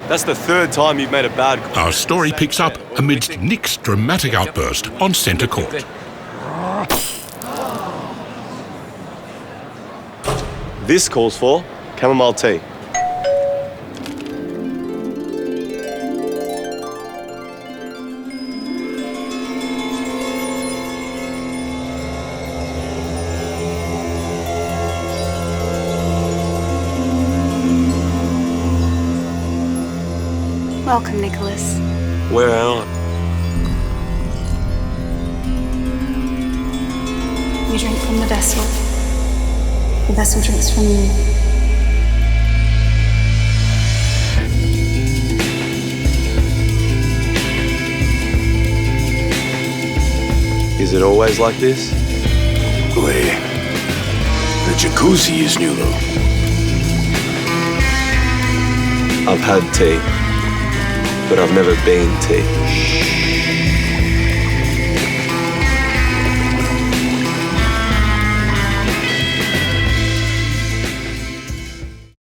That's the third time you've made a bad call. Our story picks up amidst Nick's dramatic outburst on centre court. This calls for chamomile tea. Welcome, Nicholas. Where am I? You drink from the vessel. The vessel drinks from you. Is it always like this? Wait. The jacuzzi is new, though. I've had tea, but I've never been tea.